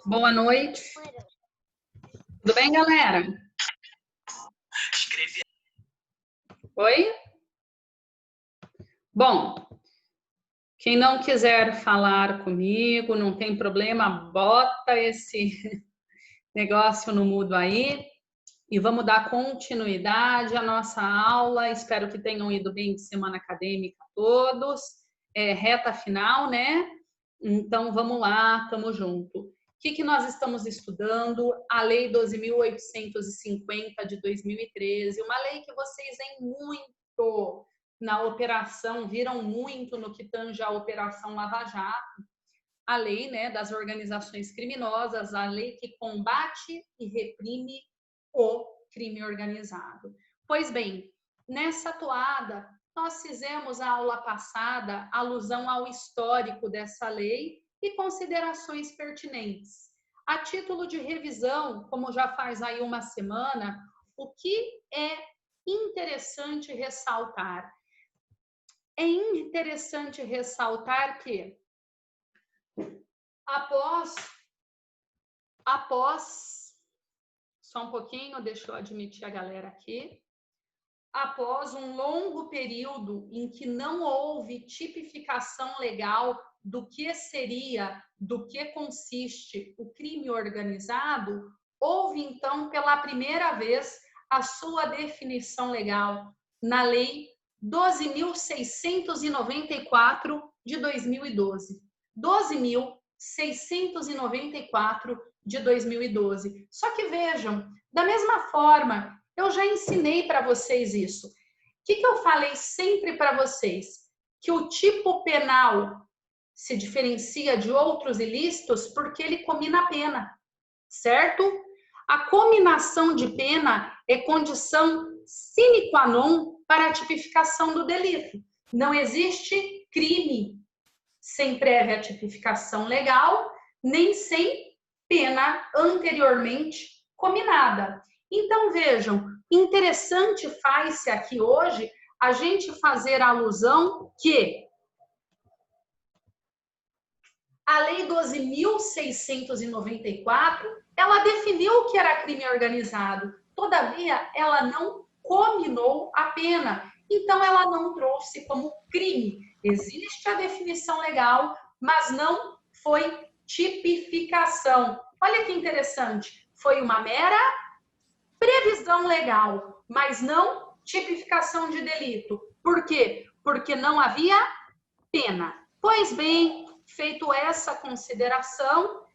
Boa noite. Tudo bem, galera? Oi? Bom, quem não quiser falar comigo, não tem problema, bota esse negócio no mudo aí e vamos dar continuidade à nossa aula. Espero que tenham ido bem de semana acadêmica todos. Reta final, né? Então, vamos lá, tamo junto. O que nós estamos estudando? A Lei 12.850 de 2013, uma lei que vocês veem muito na operação, viram muito no que tange a Operação Lava Jato, a lei, né, das organizações criminosas, a lei que combate e reprime o crime organizado. Pois bem, nessa toada, nós fizemos a aula passada alusão ao histórico dessa lei e considerações pertinentes. A título de revisão, como já faz aí uma semana, o que é interessante ressaltar? É interessante ressaltar que após só um pouquinho, deixa eu admitir a galera aqui. Após um longo período em que não houve tipificação legal do que seria, do que consiste o crime organizado, houve então pela primeira vez a sua definição legal na Lei 12.694 de 2012. 12.694 de 2012. Só que vejam, da mesma forma, eu já ensinei para vocês isso. O que eu falei sempre para vocês? Que o tipo penal se diferencia de outros ilícitos porque ele comina a pena, certo? A cominação de pena é condição sine qua non para a tipificação do delito. Não existe crime sem prévia tipificação legal, nem sem pena anteriormente cominada. Então, vejam, interessante faz-se aqui hoje a gente fazer alusão que a Lei 12.694, ela definiu o que era crime organizado, todavia, ela não cominou a pena, então ela não trouxe como crime. Existe a definição legal, mas não foi tipificação. Olha que interessante, foi uma mera previsão legal, mas não tipificação de delito. Por quê? Porque não havia pena. Pois bem, feito essa consideração,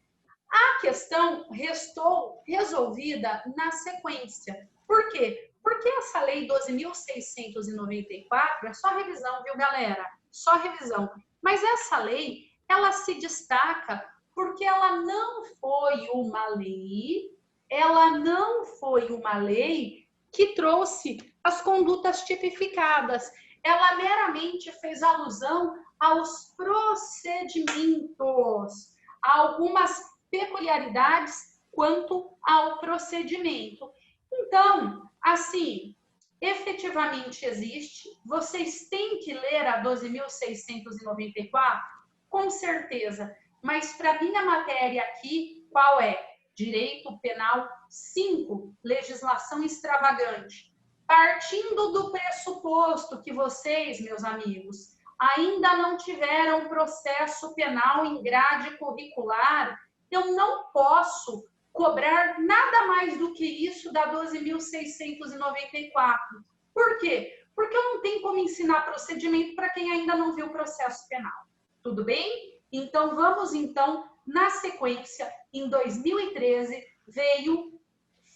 a questão restou resolvida na sequência. Por quê? Porque essa lei 12.694, é só revisão, viu, galera? Só revisão. Mas essa lei, ela se destaca porque ela não foi uma lei que trouxe as condutas tipificadas. Ela meramente fez alusão aos procedimentos, a algumas peculiaridades quanto ao procedimento. Então, assim, efetivamente existe, vocês têm que ler a 12.694? Com certeza, mas para minha matéria aqui, qual é? Direito Penal 5, legislação extravagante. Partindo do pressuposto que vocês, meus amigos, ainda não tiveram processo penal em grade curricular, eu não posso cobrar nada mais do que isso da 12.694. Por quê? Porque eu não tenho como ensinar procedimento para quem ainda não viu o processo penal. Tudo bem? Então, vamos na sequência, em 2013, veio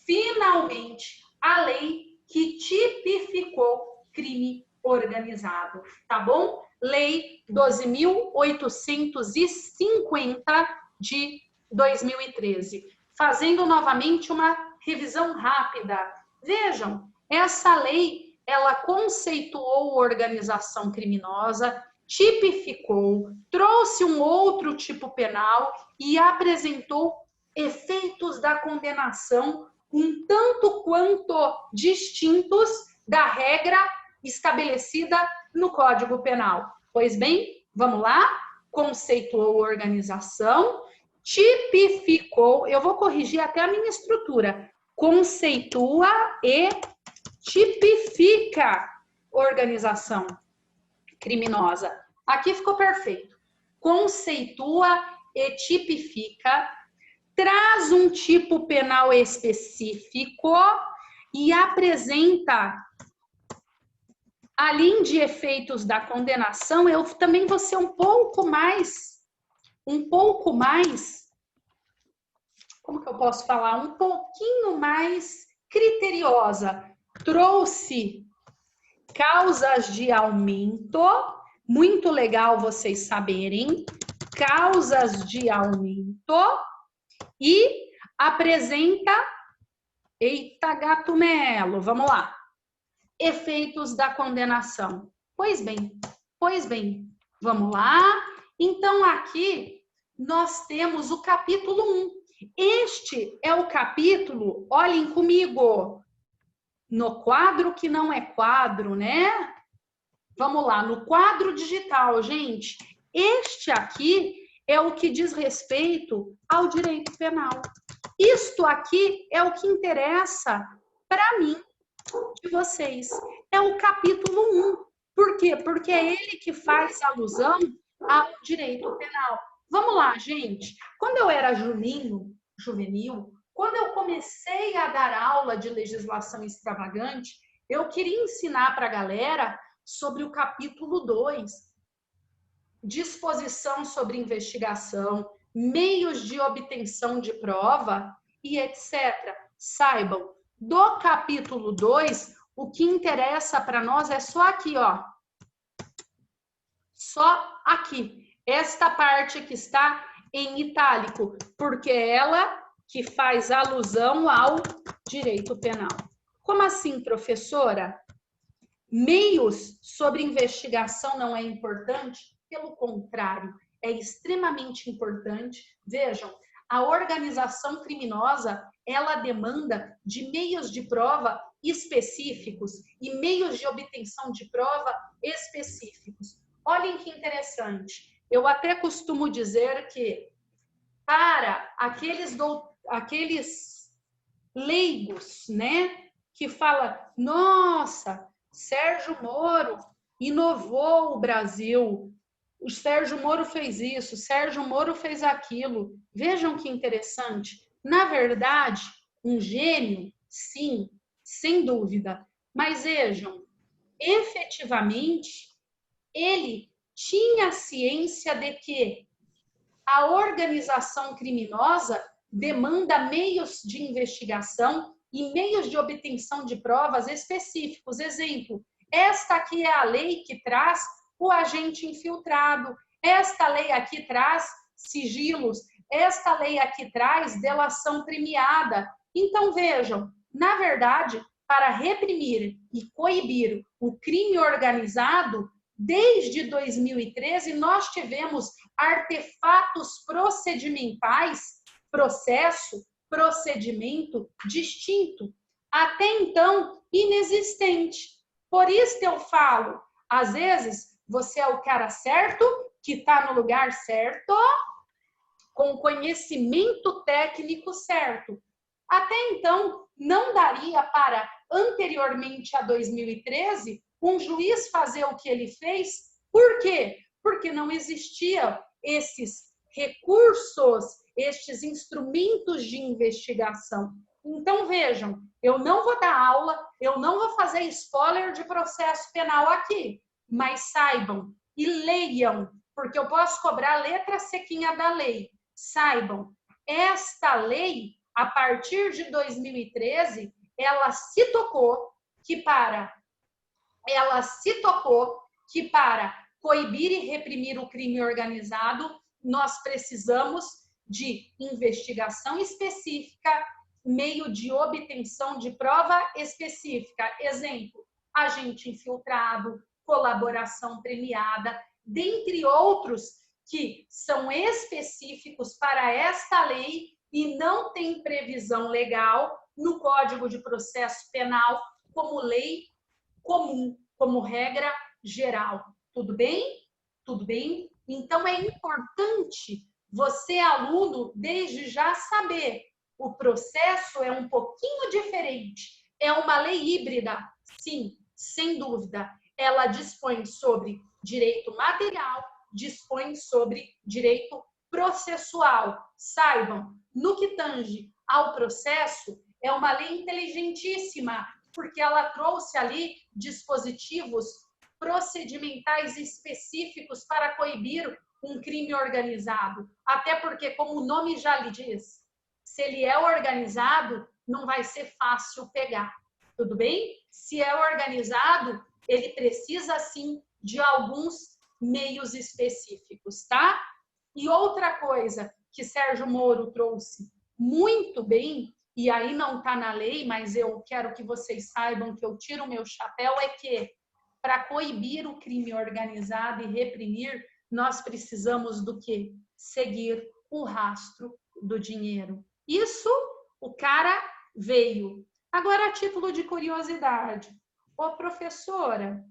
finalmente a lei que tipificou crime organizado, tá bom? Lei 12.850 de 2013. Fazendo novamente uma revisão rápida. Vejam, essa lei, ela conceituou organização criminosa, tipificou, trouxe um outro tipo penal e apresentou efeitos da condenação um tanto quanto distintos da regra estabelecida no Código Penal. Pois bem, vamos lá? Conceituou organização, tipificou, eu vou corrigir até a minha estrutura, conceitua e tipifica organização criminosa. Aqui ficou perfeito. Conceitua e tipifica, traz um tipo penal específico e apresenta, além de efeitos da condenação, eu também vou ser um pouco mais, como que eu posso falar? Um pouquinho mais criteriosa. Trouxe causas de aumento, muito legal vocês saberem, causas de aumento, e apresenta, eita gato melo, vamos lá, efeitos da condenação. Pois bem, vamos lá. Então aqui nós temos o capítulo 1. Este é o capítulo, olhem comigo, no quadro que não é quadro, né? Vamos lá, no quadro digital, gente. Este aqui é o que diz respeito ao direito penal. Isto aqui é o que interessa para mim, de vocês. É o capítulo 1. Por quê? Porque é ele que faz alusão ao direito penal. Vamos lá, gente. Quando eu era juvenil, quando eu comecei a dar aula de legislação extravagante, eu queria ensinar para a galera sobre o capítulo 2, disposição sobre investigação, meios de obtenção de prova e etc. Saibam, do capítulo 2, o que interessa para nós é só aqui, ó. Só aqui. Esta parte que está em itálico, porque é ela que faz alusão ao direito penal. Como assim, professora? Meios sobre investigação não é importante? Pelo contrário, é extremamente importante. Vejam, a organização criminosa, ela demanda de meios de prova específicos e meios de obtenção de prova específicos. Olhem que interessante. Eu até costumo dizer que para aqueles leigos, né, que fala, nossa, Sérgio Moro inovou o Brasil, o Sérgio Moro fez isso, Sérgio Moro fez aquilo. Vejam que interessante. Na verdade, um gênio, sim, sem dúvida. Mas vejam, efetivamente, ele tinha ciência de que a organização criminosa demanda meios de investigação e meios de obtenção de provas específicos. Exemplo, esta aqui é a lei que traz o agente infiltrado, esta lei aqui traz sigilos, esta lei aqui traz delação premiada. Então, vejam, na verdade, para reprimir e coibir o crime organizado, desde 2013, nós tivemos artefatos procedimentais, processo, procedimento distinto, até então inexistente. Por isso eu falo, às vezes você é o cara certo, que está no lugar certo, com conhecimento técnico certo. Até então, não daria para, anteriormente a 2013, um juiz fazer o que ele fez. Por quê? Porque não existiam esses recursos, estes instrumentos de investigação. Então, vejam, eu não vou dar aula, eu não vou fazer spoiler de processo penal aqui, mas saibam e leiam, porque eu posso cobrar a letra sequinha da lei. Saibam, esta lei, a partir de 2013, ela se tocou que para coibir e reprimir o crime organizado, nós precisamos de investigação específica, meio de obtenção de prova específica. Exemplo, agente infiltrado, colaboração premiada, dentre outros que são específicos para esta lei e não tem previsão legal no Código de Processo Penal como lei comum, como regra geral. Tudo bem? Tudo bem? Então, é importante você, aluno, desde já saber, o processo é um pouquinho diferente. É uma lei híbrida, sim, sem dúvida. Ela dispõe sobre direito material, dispõe sobre direito processual. Saibam, no que tange ao processo, é uma lei inteligentíssima, porque ela trouxe ali dispositivos procedimentais específicos para coibir um crime organizado. Até porque, como o nome já lhe diz, se ele é organizado, não vai ser fácil pegar. Tudo bem? Se é organizado, ele precisa, sim, de alguns meios específicos, tá? E outra coisa que Sérgio Moro trouxe muito bem, e aí não está na lei, mas eu quero que vocês saibam que eu tiro o meu chapéu, é que para coibir o crime organizado e reprimir, nós precisamos do quê? Seguir o rastro do dinheiro. Isso o cara veio. Agora, a título de curiosidade, ô professora,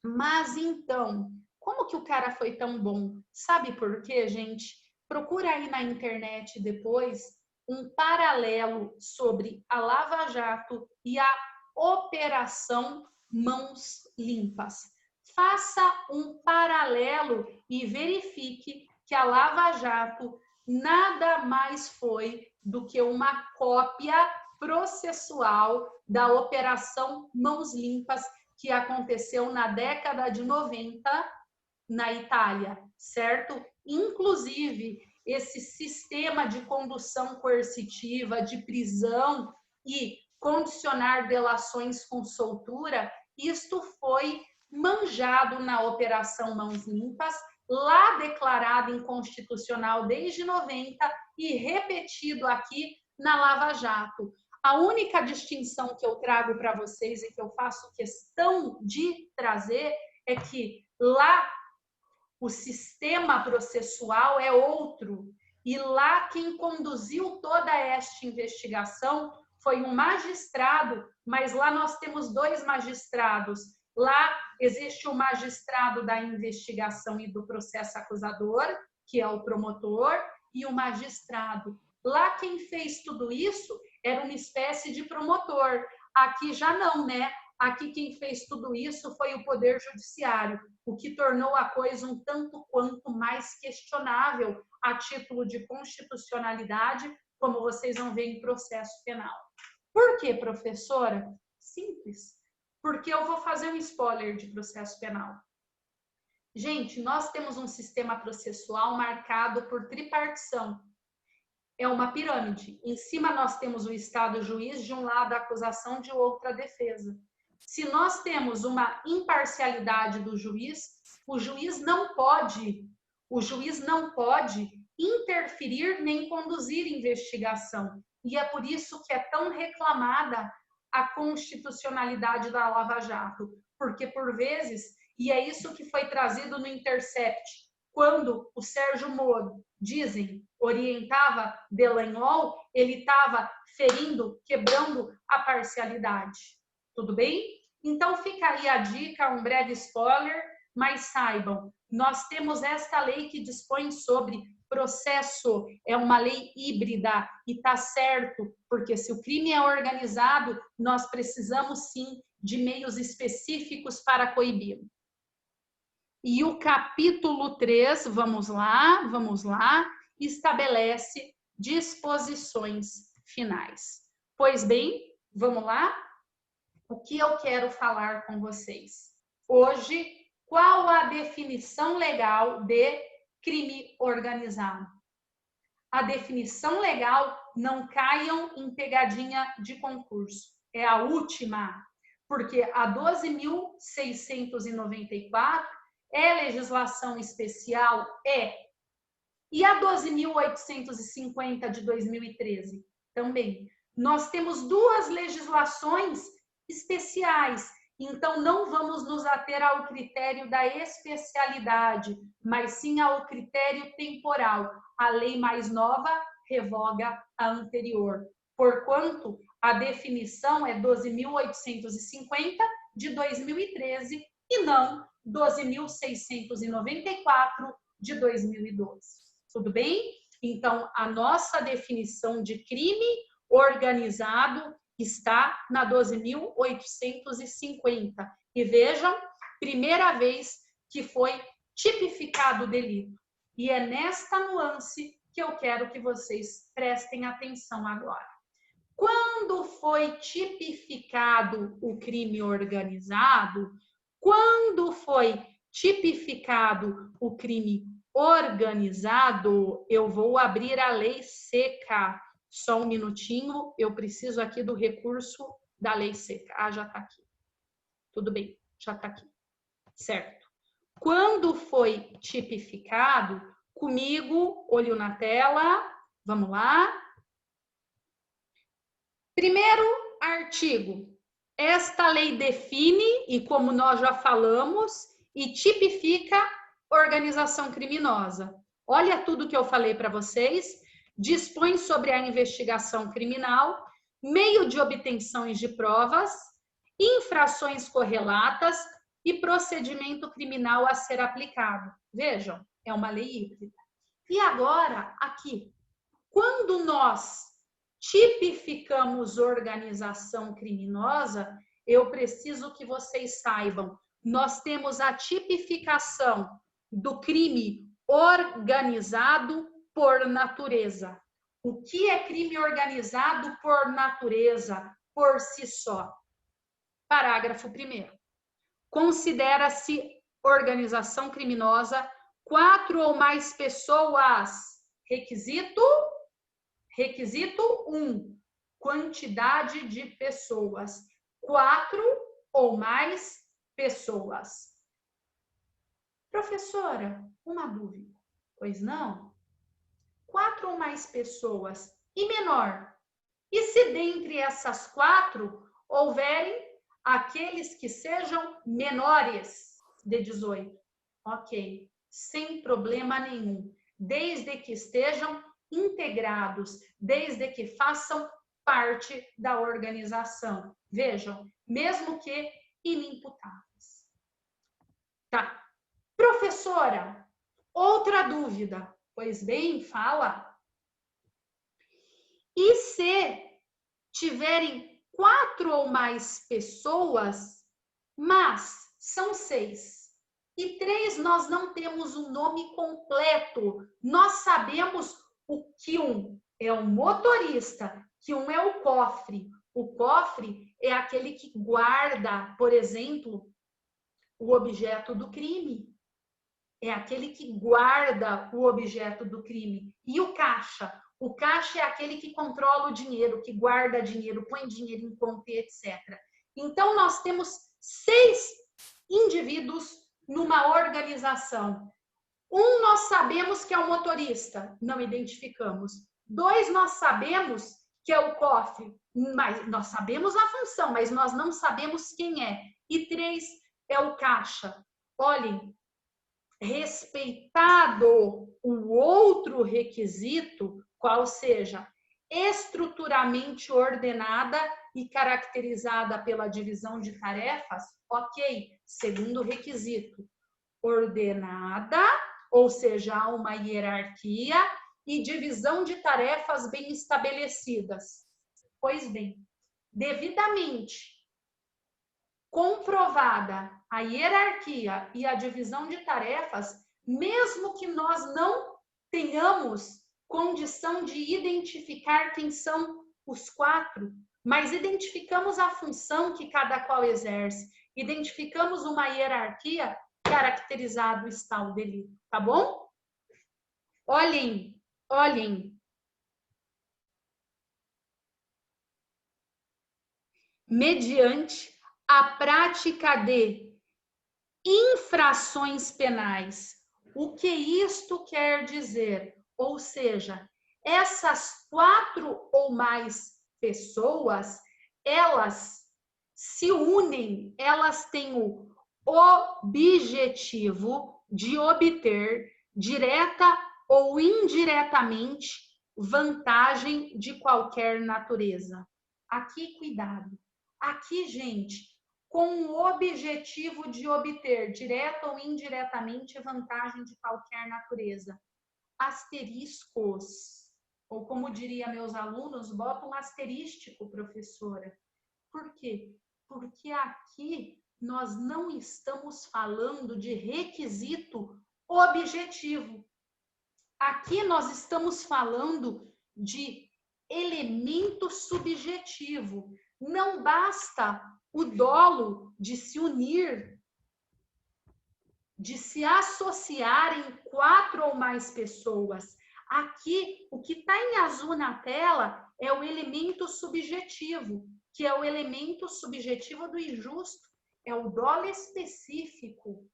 mas então, como que o cara foi tão bom? Sabe por quê, gente? Procura aí na internet depois um paralelo sobre a Lava Jato e a Operação Mãos Limpas. Faça um paralelo e verifique que a Lava Jato nada mais foi do que uma cópia processual da Operação Mãos Limpas, que aconteceu na década de 90 na Itália, certo? Inclusive, esse sistema de condução coercitiva, de prisão e condicionar delações com soltura, isto foi manjado na Operação Mãos Limpas, lá declarado inconstitucional desde 90 e repetido aqui na Lava Jato. A única distinção que eu trago para vocês e que eu faço questão de trazer é que lá o sistema processual é outro. E lá quem conduziu toda esta investigação foi um magistrado, mas lá nós temos dois magistrados. Lá existe o magistrado da investigação e do processo acusador, que é o promotor, e o magistrado. Lá quem fez tudo isso era uma espécie de promotor. Aqui já não, né? Aqui quem fez tudo isso foi o Poder Judiciário, o que tornou a coisa um tanto quanto mais questionável a título de constitucionalidade, como vocês vão ver em processo penal. Por quê, professora? Simples. Porque eu vou fazer um spoiler de processo penal. Gente, nós temos um sistema processual marcado por tripartição. É uma pirâmide. Em cima nós temos o Estado juiz, de um lado a acusação, de outra a defesa. Se nós temos uma imparcialidade do juiz, o juiz não pode interferir nem conduzir investigação. E é por isso que é tão reclamada a constitucionalidade da Lava Jato, porque por vezes, e é isso que foi trazido no Intercept, quando o Sérgio Moro, dizem, orientava Delanhol, ele estava ferindo, quebrando a parcialidade. Tudo bem? Então fica aí a dica, um breve spoiler, mas saibam, nós temos esta lei que dispõe sobre processo, é uma lei híbrida e tá certo, porque se o crime é organizado, nós precisamos sim de meios específicos para coibir. E o capítulo 3, vamos lá, estabelece disposições finais. Pois bem, vamos lá? O que eu quero falar com vocês? Hoje, qual a definição legal de crime organizado? A definição legal, não caiam em pegadinha de concurso. É a última, porque a 12.694 é legislação especial? É. E a 12.850 de 2013? Também. Nós temos duas legislações especiais, então não vamos nos ater ao critério da especialidade, mas sim ao critério temporal. A lei mais nova revoga a anterior. Porquanto a definição é 12.850 de 2013 e não 12.694 de 2012. Tudo bem? Então, a nossa definição de crime organizado está na 12.850. E vejam, primeira vez que foi tipificado o delito. E é nesta nuance que eu quero que vocês prestem atenção agora. Quando foi tipificado o crime organizado, quando foi tipificado o crime organizado, eu vou abrir a lei seca. Só um minutinho, eu preciso aqui do recurso da lei seca. Ah, já está aqui. Tudo bem, já está aqui. Certo. Quando foi tipificado, comigo, olho na tela, vamos lá. Primeiro artigo. Esta lei define, e como nós já falamos, e tipifica organização criminosa. Olha tudo que eu falei para vocês. Dispõe sobre a investigação criminal, meio de obtenções de provas, infrações correlatas e procedimento criminal a ser aplicado. Vejam, é uma lei híbrida. E agora, aqui, quando nós tipificamos organização criminosa, eu preciso que vocês saibam, nós temos a tipificação do crime organizado por natureza. O que é crime organizado por natureza, por si só? Parágrafo 1º. Considera-se organização criminosa 4 ou mais pessoas. Requisito 1, quantidade de pessoas. 4 ou mais pessoas. Professora, uma dúvida. Pois não? 4 ou mais pessoas e menor. E se dentre essas 4 houverem aqueles que sejam menores de 18? Ok, sem problema nenhum. Desde que estejam integrados, desde que façam parte da organização. Vejam, mesmo que inimputáveis. Tá. Professora, outra dúvida. Pois bem, fala. E se tiverem 4 ou mais pessoas, mas são 6, e 3 nós não temos o nome completo, nós sabemos o que um é o motorista, que um é o cofre. O cofre é aquele que guarda, por exemplo, o objeto do crime. É aquele que guarda o objeto do crime. E o caixa? O caixa é aquele que controla o dinheiro, que guarda dinheiro, põe dinheiro em conta, etc. Então, nós temos 6 indivíduos numa organização. 1 nós sabemos que é o motorista, não identificamos. 2 nós sabemos que é o cofre, mas nós sabemos a função, mas nós não sabemos quem é. E 3 é o caixa. Olhem, respeitado o outro requisito, qual seja estruturalmente ordenada e caracterizada pela divisão de tarefas, ok. Segundo requisito, ordenada, ou seja, há uma hierarquia e divisão de tarefas bem estabelecidas. Pois bem, devidamente comprovada a hierarquia e a divisão de tarefas, mesmo que nós não tenhamos condição de identificar quem são os 4, mas identificamos a função que cada qual exerce, identificamos uma hierarquia, caracterizado está o delito, tá bom? Olhem. Mediante a prática de infrações penais. O que isto quer dizer? Ou seja, essas 4 ou mais pessoas, elas se unem, elas têm o objetivo de obter, direta ou indiretamente, vantagem de qualquer natureza. Aqui, cuidado. Aqui, gente, com o objetivo de obter, direta ou indiretamente, vantagem de qualquer natureza. asteriscos. Ou como diria meus alunos, bota um asterístico, professora. Por quê? Porque aqui nós não estamos falando de requisito objetivo. Aqui nós estamos falando de elemento subjetivo. Não basta o dolo de se unir, de se associarem 4 ou mais pessoas. Aqui, o que está em azul na tela é o elemento subjetivo, que é o elemento subjetivo do injusto, é o dolo específico.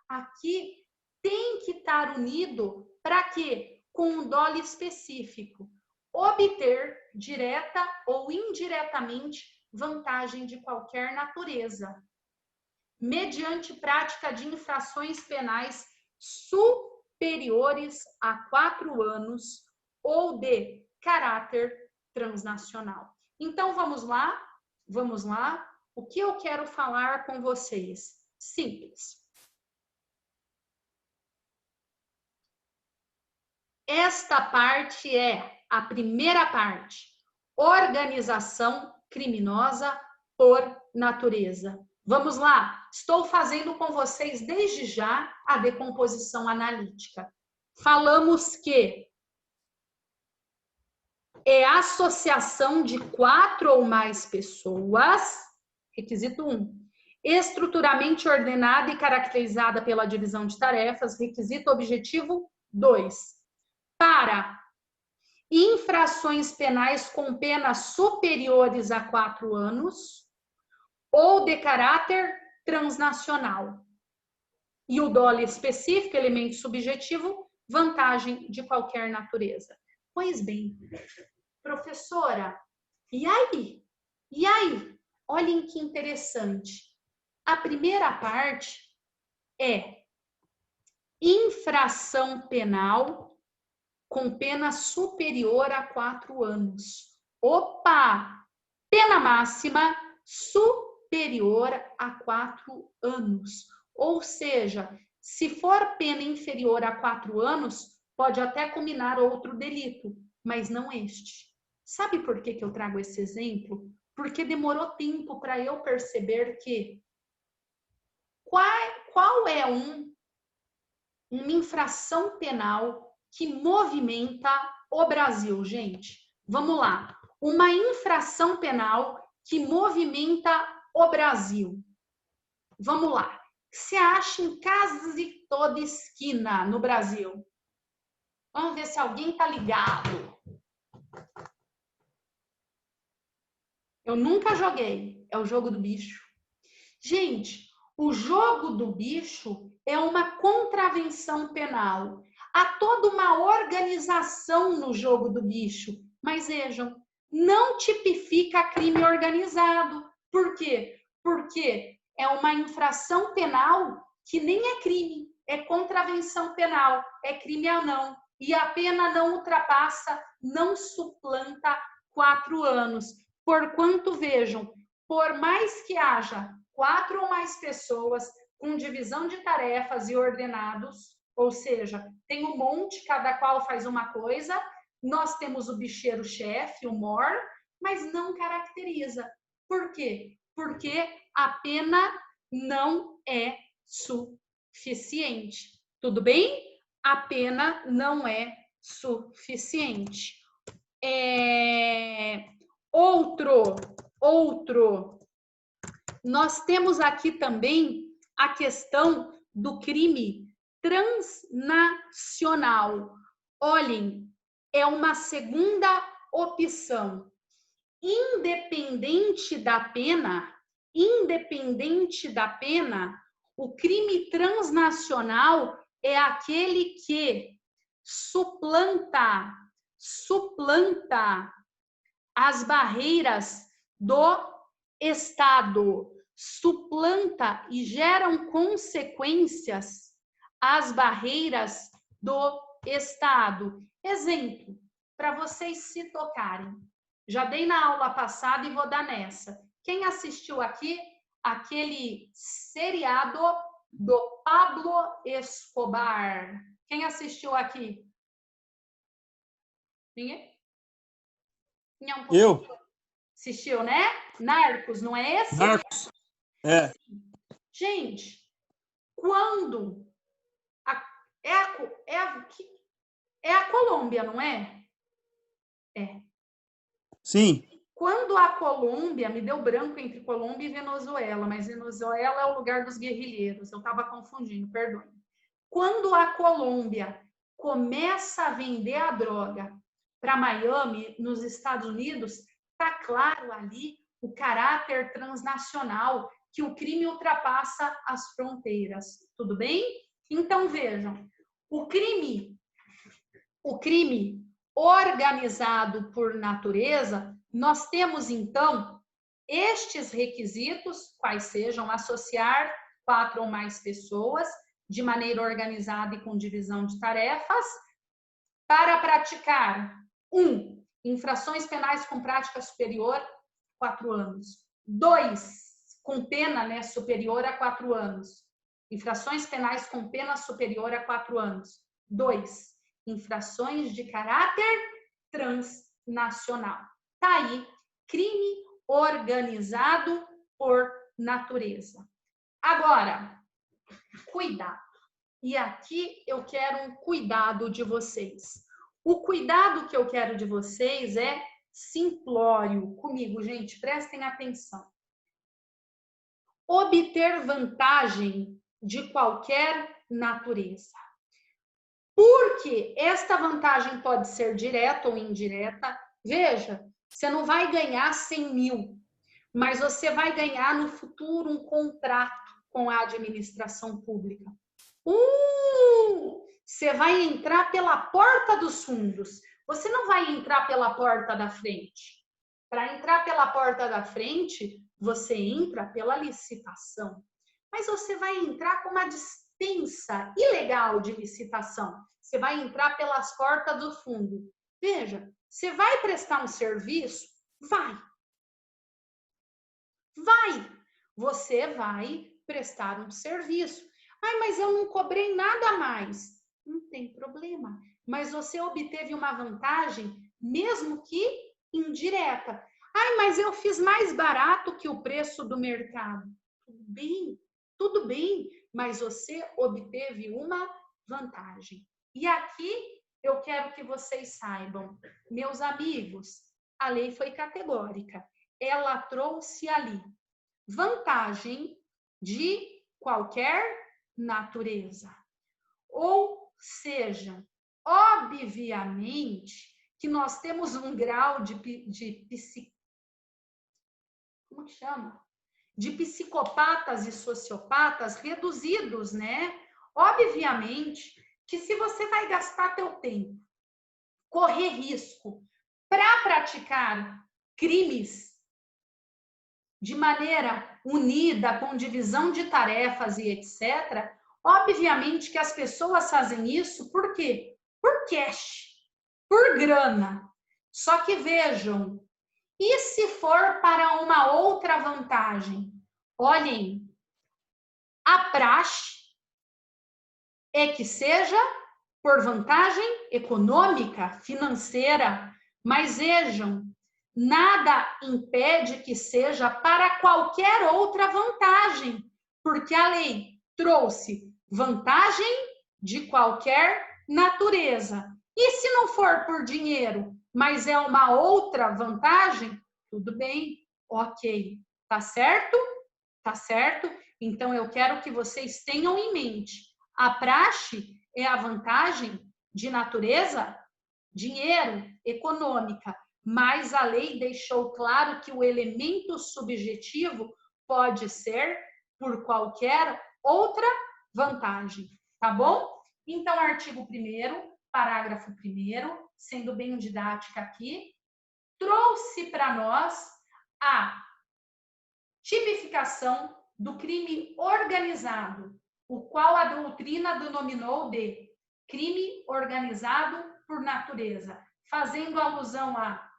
Aqui tem que estar unido para quê? Com um dolo específico. Obter, direta ou indiretamente, vantagem de qualquer natureza, mediante prática de infrações penais superiores a 4 anos ou de caráter transnacional. Então, vamos lá? Vamos lá? O que eu quero falar com vocês? Simples. Esta parte é a primeira parte. Organização criminosa por natureza. Vamos lá? Estou fazendo com vocês desde já a decomposição analítica. Falamos que é associação de 4 ou mais pessoas, requisito 1. Estruturalmente ordenada e caracterizada pela divisão de tarefas, requisito objetivo 2. Para infrações penais com penas superiores a 4 anos ou de caráter transnacional. E o dolo específico, elemento subjetivo, vantagem de qualquer natureza. Pois bem, professora, e aí? E aí? Olhem que interessante. A primeira parte é infração penal com pena superior a 4 anos. Opa! Pena máxima superior a 4 anos. Ou seja, se for pena inferior a 4 anos, pode até combinar outro delito, mas não este. Sabe por que eu trago esse exemplo? Porque demorou tempo para eu perceber que qual é uma infração penal que movimenta o Brasil, gente. Vamos lá. Uma infração penal que movimenta o Brasil. Vamos lá. Se acha em quase toda esquina no Brasil. Vamos ver se alguém está ligado. Eu nunca joguei. É o jogo do bicho. Gente, o jogo do bicho é uma contravenção penal. Há toda uma organização no jogo do bicho. Mas vejam, não tipifica crime organizado. Por quê? Porque é uma infração penal que nem é crime, é contravenção penal, é crime ou não. E a pena não ultrapassa, não suplanta 4 anos. Porquanto, vejam, por mais que haja 4 ou mais pessoas com divisão de tarefas e ordenados, ou seja, tem um monte, cada qual faz uma coisa, nós temos o bicheiro-chefe, o MOR, mas não caracteriza. Por quê? Porque a pena não é suficiente. Tudo bem? A pena não é suficiente. Outro. Nós temos aqui também a questão do crime transnacional. Olhem, é uma segunda opção. Independente da pena, o crime transnacional é aquele que suplanta as barreiras do Estado, suplanta e geram consequências às barreiras do Estado. Exemplo, para vocês se tocarem. Já dei na aula passada e vou dar nessa. Quem assistiu aqui aquele seriado do Pablo Escobar? Quem assistiu aqui? Ninguém? Eu? Assistiu, né? Narcos, não é esse? Narcos. É. Gente, quando é a Colômbia, não é? É. Sim. Quando a Colômbia, me deu branco entre Colômbia e Venezuela, mas Venezuela é o lugar dos guerrilheiros, eu estava confundindo, perdoe. Quando a Colômbia começa a vender a droga para Miami, nos Estados Unidos, está claro ali o caráter transnacional, que o crime ultrapassa as fronteiras, tudo bem? Então, vejam, o crime organizado por natureza, nós temos, então, estes requisitos, quais sejam associar 4 ou mais pessoas, de maneira organizada e com divisão de tarefas, para praticar 1. Infrações penais com prática superior, 4 anos. 2. Com pena, né, superior a 4 anos. Infrações penais com pena superior a 4 anos. 2. Infrações de caráter transnacional. Tá aí, crime organizado por natureza. Agora, cuidado. E aqui eu quero um cuidado de vocês. O cuidado que eu quero de vocês é simplório comigo, gente, prestem atenção. Obter vantagem de qualquer natureza. Porque esta vantagem pode ser direta ou indireta. Veja, você não vai ganhar 100 mil, mas você vai ganhar no futuro um contrato com a administração pública. Você vai entrar pela porta dos fundos. Você não vai entrar pela porta da frente. Para entrar pela porta da frente, você entra pela licitação. Mas você vai entrar com uma dispensa ilegal de licitação. Você vai entrar pelas portas do fundo. Veja, você vai prestar um serviço? Vai. Você vai prestar um serviço. Ai, mas eu não cobrei nada a mais. Não tem problema. Mas você obteve uma vantagem, mesmo que indireta. Ai, mas eu fiz mais barato que o preço do mercado. Tudo bem, mas você obteve uma vantagem. E aqui eu quero que vocês saibam, meus amigos, a lei foi categórica. Ela trouxe ali vantagem de qualquer natureza. Ou seja, obviamente que nós temos um grau como que chama? De psicopatas e sociopatas reduzidos, né? Obviamente que se você vai gastar teu tempo, correr risco para praticar crimes de maneira unida, com divisão de tarefas e etc., obviamente que as pessoas fazem isso por quê? Por cash, por grana. Só que vejam, e se for para uma outra vantagem? Olhem, a praxe é que seja por vantagem econômica, financeira, mas vejam, nada impede que seja para qualquer outra vantagem, porque a lei trouxe vantagem de qualquer natureza. E se não for por dinheiro, mas é uma outra vantagem, tudo bem, ok, tá certo? Tá certo? Então eu quero que vocês tenham em mente, a praxe é a vantagem de natureza, dinheiro, econômica, mas a lei deixou claro que o elemento subjetivo pode ser por qualquer outra vantagem, tá bom? Então, artigo 1º, parágrafo 1º, sendo bem didática aqui, trouxe para nós a tipificação do crime organizado, o qual a doutrina denominou de crime organizado por natureza, fazendo alusão a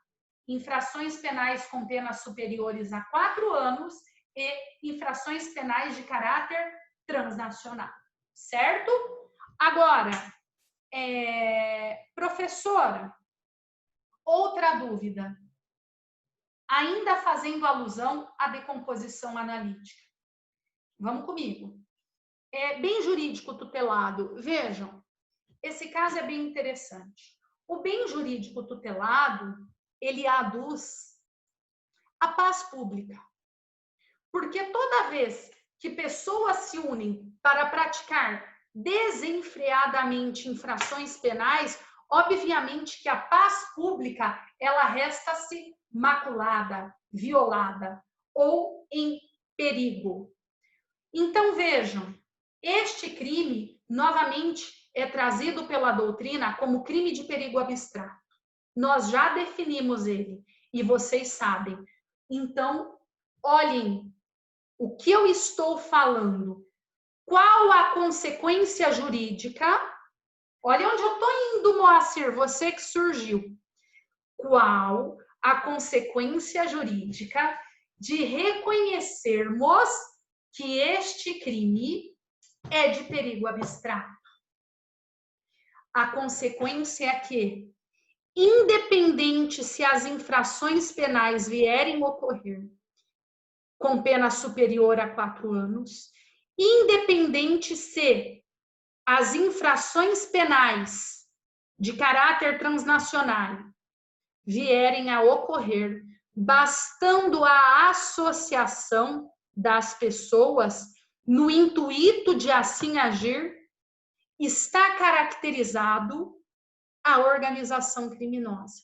infrações penais com penas superiores a 4 anos e infrações penais de caráter transnacional, certo? Agora, professora, Outra dúvida, ainda fazendo alusão à decomposição analítica. Vamos comigo. Bem jurídico tutelado. Vejam, esse caso é bem interessante. O bem jurídico tutelado, ele aduz a paz pública. Porque toda vez que pessoas se unem para praticar desenfreadamente infrações penais, obviamente que a paz pública, ela resta-se maculada, violada ou em perigo. Então, vejam, este crime, novamente, é trazido pela doutrina como crime de perigo abstrato. Nós já definimos ele e vocês sabem. Então, olhem o que eu estou falando. Qual a consequência jurídica? Olha onde eu estou indo, Moacir, você que surgiu. Qual a consequência jurídica de reconhecermos que este crime é de perigo abstrato? A consequência é que, independente se as infrações penais vierem ocorrer com pena superior a 4 anos, independente se as infrações penais de caráter transnacional vierem a ocorrer, bastando a associação das pessoas no intuito de assim agir, está caracterizado a organização criminosa.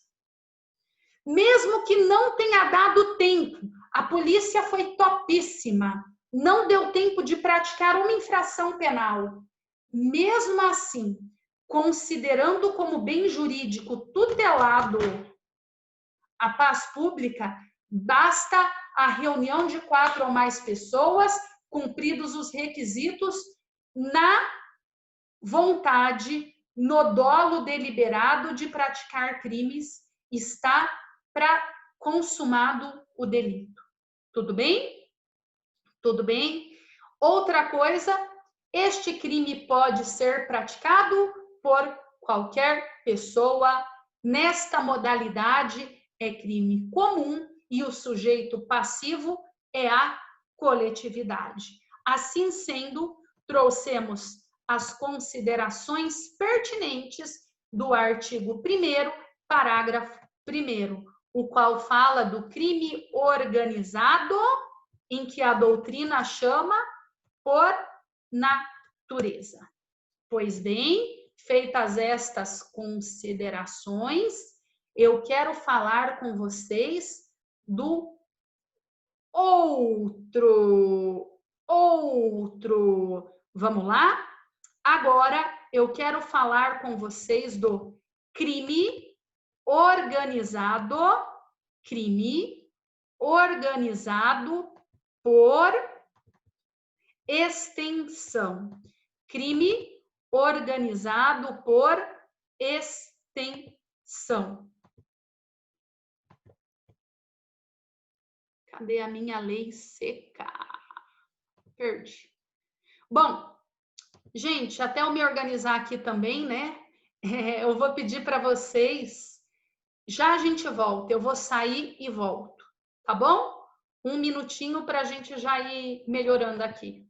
Mesmo que não tenha dado tempo, a polícia foi topíssima, não deu tempo de praticar uma infração penal. Mesmo assim, considerando como bem jurídico tutelado a paz pública, basta a reunião de 4 ou mais pessoas, cumpridos os requisitos, na vontade, no dolo deliberado de praticar crimes, está consumado o delito. Tudo bem? Tudo bem? Outra coisa, este crime pode ser praticado por qualquer pessoa. Nesta modalidade é crime comum e o sujeito passivo é a coletividade. Assim sendo, trouxemos as considerações pertinentes do artigo 1º, parágrafo 1º, o qual fala do crime organizado, em que a doutrina chama por natureza. Pois bem, feitas estas considerações, eu quero falar com vocês do outro. Vamos lá? Agora eu quero falar com vocês do crime organizado por extensão. Crime organizado por extensão. Cadê a minha lei seca? Perdi. Bom, gente, até eu me organizar aqui também, né? Eu vou pedir para vocês, já a gente volta, eu vou sair e volto, tá bom? 1 minutinho para a gente já ir melhorando aqui.